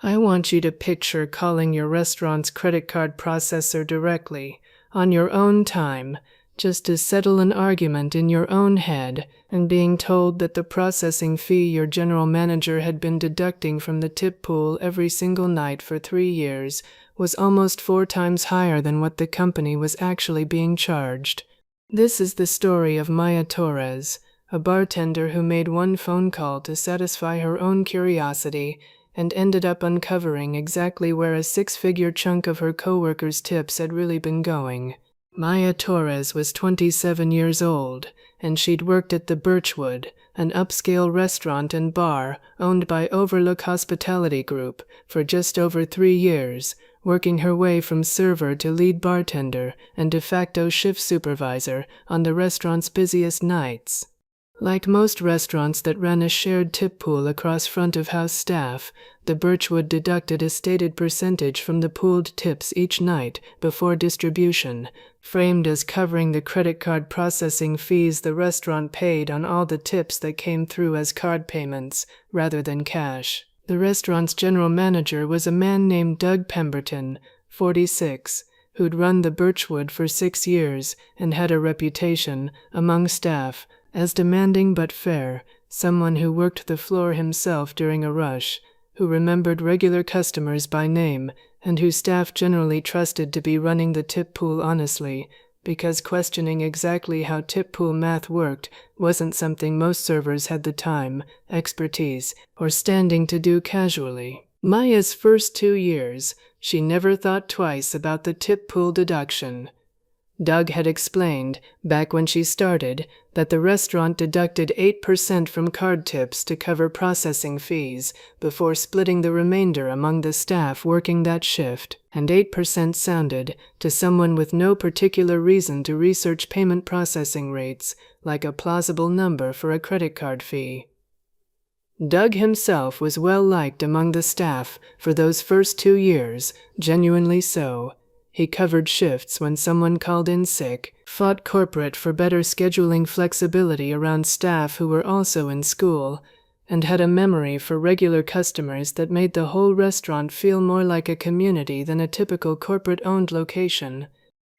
I want you to picture calling your restaurant's credit card processor directly, on your own time, just to settle an argument in your own head, and being told that the processing fee your general manager had been deducting from the tip pool every single night for 3 years was almost 4 times higher than what the company was actually being charged. This is the story of Maya Torres, a bartender who made one phone call to satisfy her own curiosity and ended up uncovering exactly where a 6-figure chunk of her coworkers' tips had really been going. Maya Torres was 27 years old, and she'd worked at the Birchwood, an upscale restaurant and bar owned by Overlook Hospitality Group, for just over 3 years, working her way from server to lead bartender and de facto shift supervisor on the restaurant's busiest nights. Like most restaurants that ran a shared tip pool across front-of-house staff, the Birchwood deducted a stated percentage from the pooled tips each night before distribution, framed as covering the credit card processing fees the restaurant paid on all the tips that came through as card payments, rather than cash. The restaurant's general manager was a man named Doug Pemberton, 46, who'd run the Birchwood for 6 years and had a reputation, among staff, as demanding but fair, someone who worked the floor himself during a rush, who remembered regular customers by name, and whose staff generally trusted to be running the tip pool honestly, because questioning exactly how tip pool math worked wasn't something most servers had the time, expertise, or standing to do casually. Maya's first 2 years, she never thought twice about the tip pool deduction. Doug had explained, back when she started, that the restaurant deducted 8% from card tips to cover processing fees before splitting the remainder among the staff working that shift, and 8% sounded, to someone with no particular reason to research payment processing rates, like a plausible number for a credit card fee. Doug himself was well liked among the staff for those first 2 years, genuinely so. He covered shifts when someone called in sick, fought corporate for better scheduling flexibility around staff who were also in school, and had a memory for regular customers that made the whole restaurant feel more like a community than a typical corporate-owned location.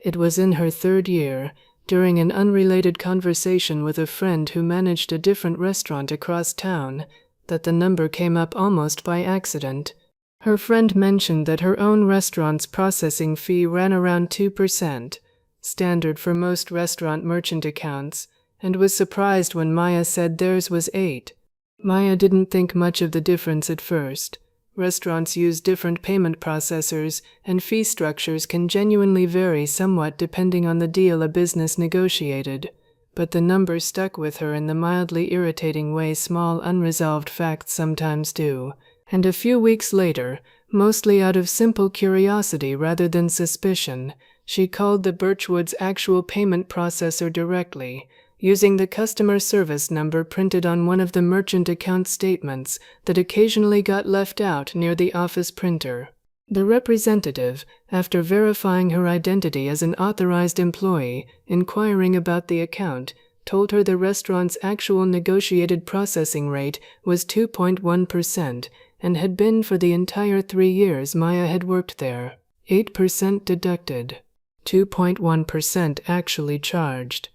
It was in her 3rd year, during an unrelated conversation with a friend who managed a different restaurant across town, that the number came up almost by accident. Her friend mentioned that her own restaurant's processing fee ran around 2%, standard for most restaurant merchant accounts, and was surprised when Maya said theirs was 8%. Maya didn't think much of the difference at first. Restaurants use different payment processors, and fee structures can genuinely vary somewhat depending on the deal a business negotiated. But the number stuck with her in the mildly irritating way small unresolved facts sometimes do. And a few weeks later, mostly out of simple curiosity rather than suspicion, she called the Birchwood's actual payment processor directly, using the customer service number printed on one of the merchant account statements that occasionally got left out near the office printer. The representative, after verifying her identity as an authorized employee, inquiring about the account, told her the restaurant's actual negotiated processing rate was 2.1%, and had been for the entire 3 years Maya had worked there. 8% deducted. 2.1% actually charged.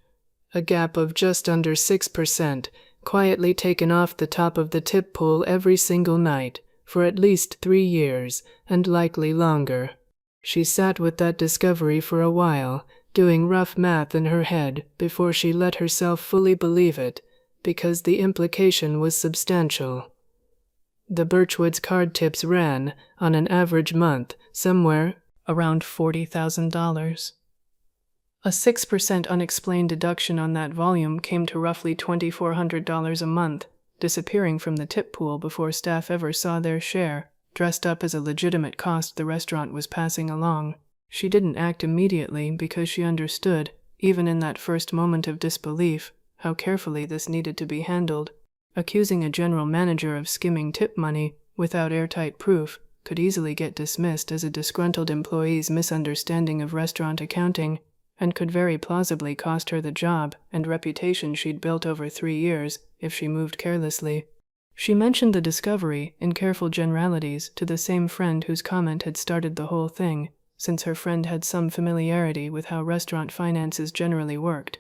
A gap of just under 6%, quietly taken off the top of the tip pool every single night, for at least 3 years, and likely longer. She sat with that discovery for a while, doing rough math in her head before she let herself fully believe it, because the implication was substantial. The Birchwood's card tips ran, on an average month, somewhere around $40,000. A 6% unexplained deduction on that volume came to roughly $2,400 a month, disappearing from the tip pool before staff ever saw their share, dressed up as a legitimate cost the restaurant was passing along. She didn't act immediately because she understood, even in that first moment of disbelief, how carefully this needed to be handled. Accusing a general manager of skimming tip money without airtight proof could easily get dismissed as a disgruntled employee's misunderstanding of restaurant accounting, and could very plausibly cost her the job and reputation she'd built over 3 years if she moved carelessly. She mentioned the discovery, in careful generalities, to the same friend whose comment had started the whole thing, since her friend had some familiarity with how restaurant finances generally worked.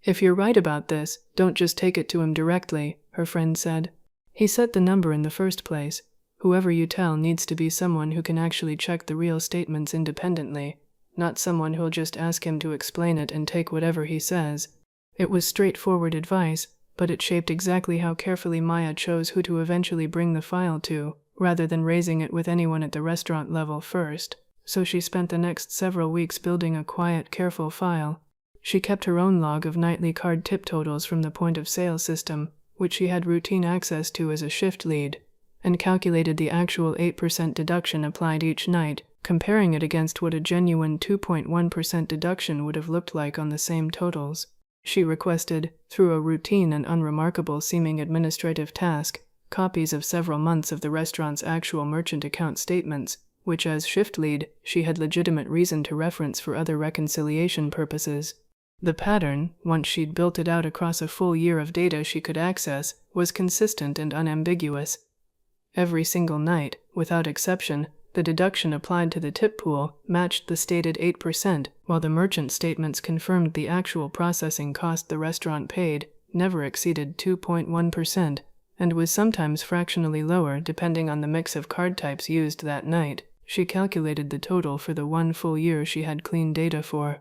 "If you're right about this, don't just take it to him directly," her friend said. "He set the number in the first place. Whoever you tell needs to be someone who can actually check the real statements independently, not someone who'll just ask him to explain it and take whatever he says." It was straightforward advice, but it shaped exactly how carefully Maya chose who to eventually bring the file to, rather than raising it with anyone at the restaurant level first. So she spent the next several weeks building a quiet, careful file. She kept her own log of nightly card tip totals from the point-of-sale system, which she had routine access to as a shift lead, and calculated the actual 8% deduction applied each night, comparing it against what a genuine 2.1% deduction would have looked like on the same totals. She requested, through a routine and unremarkable-seeming administrative task, copies of several months of the restaurant's actual merchant account statements, which as shift lead, she had legitimate reason to reference for other reconciliation purposes. The pattern, once she'd built it out across a full year of data she could access, was consistent and unambiguous. Every single night, without exception, the deduction applied to the tip pool matched the stated 8%, while the merchant statements confirmed the actual processing cost the restaurant paid never exceeded 2.1%, and was sometimes fractionally lower depending on the mix of card types used that night. She calculated the total for the one full year she had clean data for.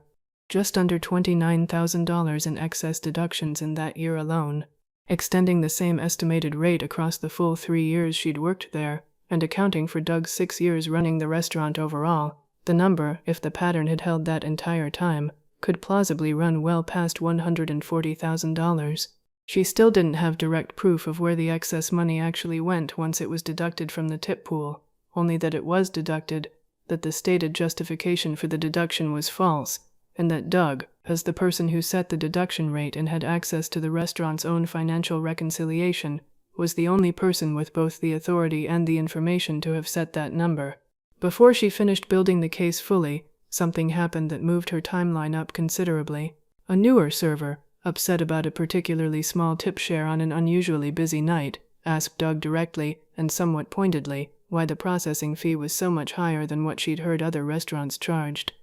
Just under $29,000 in excess deductions in that year alone. Extending the same estimated rate across the full 3 years she'd worked there, and accounting for Doug's 6 years running the restaurant overall, the number, if the pattern had held that entire time, could plausibly run well past $140,000. She still didn't have direct proof of where the excess money actually went once it was deducted from the tip pool, only that it was deducted, that the stated justification for the deduction was false, and that Doug, as the person who set the deduction rate and had access to the restaurant's own financial reconciliation, was the only person with both the authority and the information to have set that number. Before she finished building the case fully, something happened that moved her timeline up considerably. A newer server, upset about a particularly small tip share on an unusually busy night, asked Doug directly, and somewhat pointedly, why the processing fee was so much higher than what she'd heard other restaurants charged.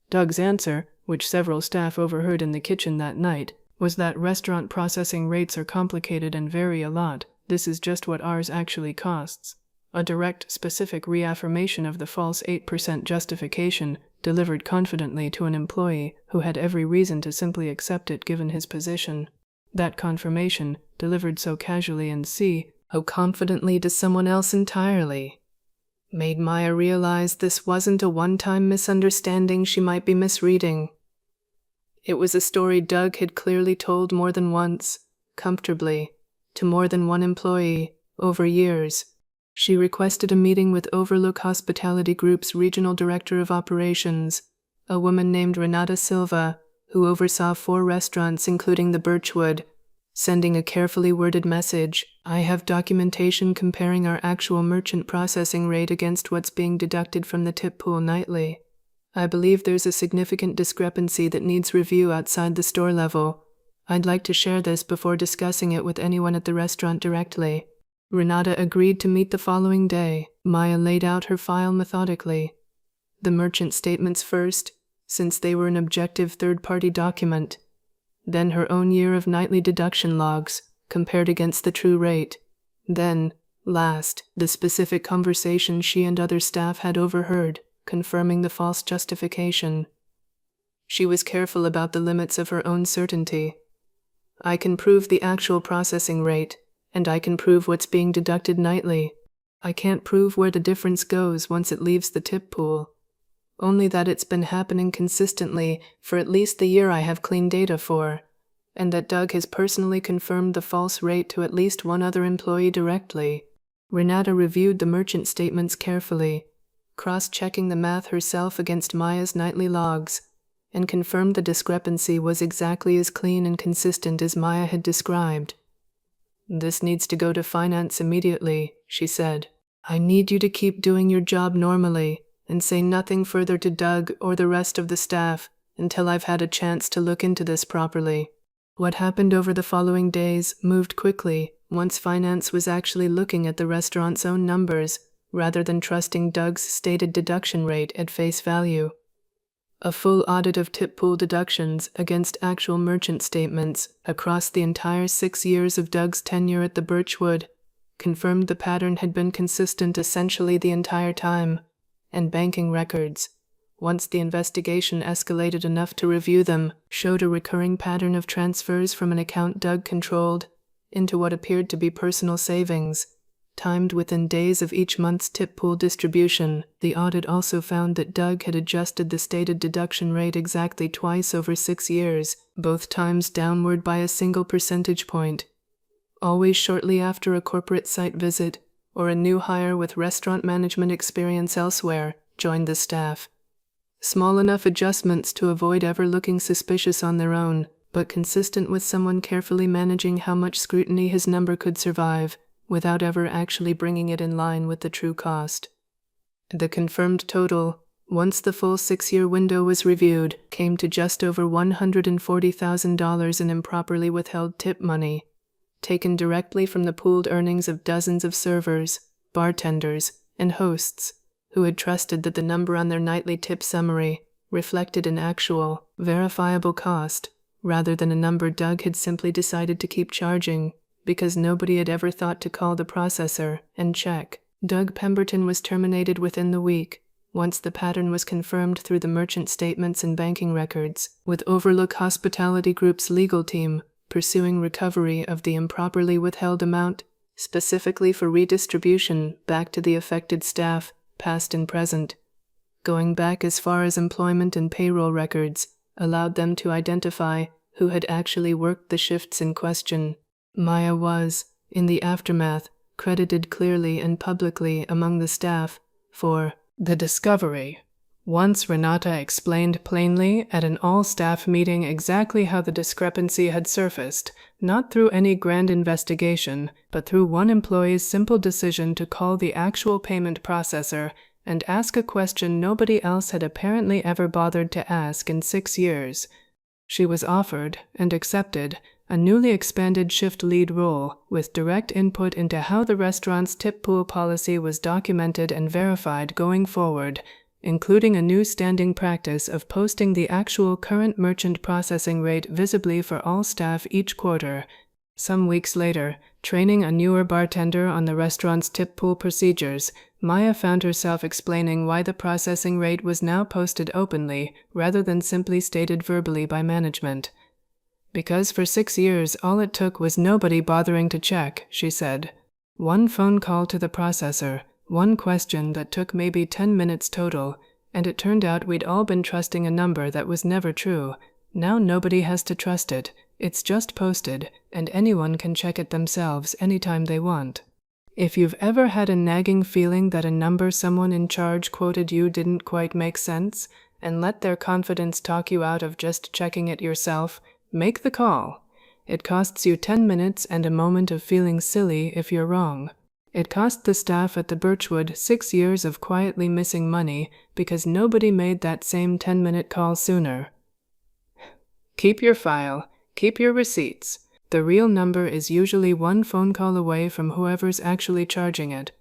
Doug's answer, which several staff overheard in the kitchen that night, was that restaurant processing rates are complicated and vary a lot. This is just what ours actually costs. A direct, specific reaffirmation of the false 8% justification, delivered confidently to an employee who had every reason to simply accept it given his position. That confirmation, delivered so casually and how confidently to someone else entirely, made Maya realize this wasn't a one-time misunderstanding she might be misreading. It was a story Doug had clearly told more than once, comfortably, to more than one employee, over years. She requested a meeting with Overlook Hospitality Group's Regional Director of Operations, a woman named Renata Silva, who oversaw 4 restaurants including the Birchwood, sending a carefully worded message. "I have documentation comparing our actual merchant processing rate against what's being deducted from the tip pool nightly. I believe there's a significant discrepancy that needs review outside the store level. I'd like to share this before discussing it with anyone at the restaurant directly." Renata agreed to meet the following day. Maya laid out her file methodically. The merchant statements first, since they were an objective third-party document. Then her own year of nightly deduction logs, compared against the true rate. Then, last, the specific conversation she and other staff had overheard, confirming the false justification. She was careful about the limits of her own certainty. "I can prove the actual processing rate, and I can prove what's being deducted nightly. I can't prove where the difference goes once it leaves the tip pool. Only that it's been happening consistently for at least the year I have clean data for, and that Doug has personally confirmed the false rate to at least one other employee directly." Renata reviewed the merchant statements carefully, cross-checking the math herself against Maya's nightly logs, and confirmed the discrepancy was exactly as clean and consistent as Maya had described. "This needs to go to finance immediately," she said. "I need you to keep doing your job normally, and say nothing further to Doug or the rest of the staff until I've had a chance to look into this properly." What happened over the following days moved quickly once finance was actually looking at the restaurant's own numbers rather than trusting Doug's stated deduction rate at face value. A full audit of tip pool deductions against actual merchant statements across the entire 6 years of Doug's tenure at the Birchwood confirmed the pattern had been consistent essentially the entire time, and banking records, once the investigation escalated enough to review them, showed a recurring pattern of transfers from an account Doug controlled into what appeared to be personal savings, timed within days of each month's tip pool distribution. The audit also found that Doug had adjusted the stated deduction rate exactly twice over 6 years, both times downward by a single percentage point, always shortly after a corporate site visit or a new hire with restaurant management experience elsewhere joined the staff. Small enough adjustments to avoid ever looking suspicious on their own, but consistent with someone carefully managing how much scrutiny his number could survive without ever actually bringing it in line with the true cost. The confirmed total, once the full 6-year window was reviewed, came to just over $140,000 in improperly withheld tip money, taken directly from the pooled earnings of dozens of servers, bartenders, and hosts who had trusted that the number on their nightly tip summary reflected an actual, verifiable cost, rather than a number Doug had simply decided to keep charging because nobody had ever thought to call the processor and check. Doug Pemberton was terminated within the week, once the pattern was confirmed through the merchant statements and banking records, with Overlook Hospitality Group's legal team pursuing recovery of the improperly withheld amount, specifically for redistribution back to the affected staff, past and present. Going back as far as employment and payroll records allowed them to identify who had actually worked the shifts in question. Maya was, in the aftermath, credited clearly and publicly among the staff for the discovery. Once Renata explained plainly at an all-staff meeting exactly how the discrepancy had surfaced, not through any grand investigation, but through one employee's simple decision to call the actual payment processor and ask a question nobody else had apparently ever bothered to ask in 6 years. She was offered, and accepted, a newly expanded shift lead role with direct input into how the restaurant's tip pool policy was documented and verified going forward, including a new standing practice of posting the actual current merchant processing rate visibly for all staff each quarter. Some weeks later, training a newer bartender on the restaurant's tip pool procedures, Maya found herself explaining why the processing rate was now posted openly rather than simply stated verbally by management. Because for 6 years all it took was nobody bothering to check, she said. One phone call to the processor, one question that took maybe 10 minutes total, and it turned out we'd all been trusting a number that was never true. Now nobody has to trust it. It's just posted, and anyone can check it themselves anytime they want. If you've ever had a nagging feeling that a number someone in charge quoted you didn't quite make sense, and let their confidence talk you out of just checking it yourself, make the call. It costs you 10 minutes and a moment of feeling silly if you're wrong. It cost the staff at the Birchwood 6 years of quietly missing money because nobody made that same 10-minute call sooner. Keep your file. Keep your receipts. The real number is usually one phone call away from whoever's actually charging it.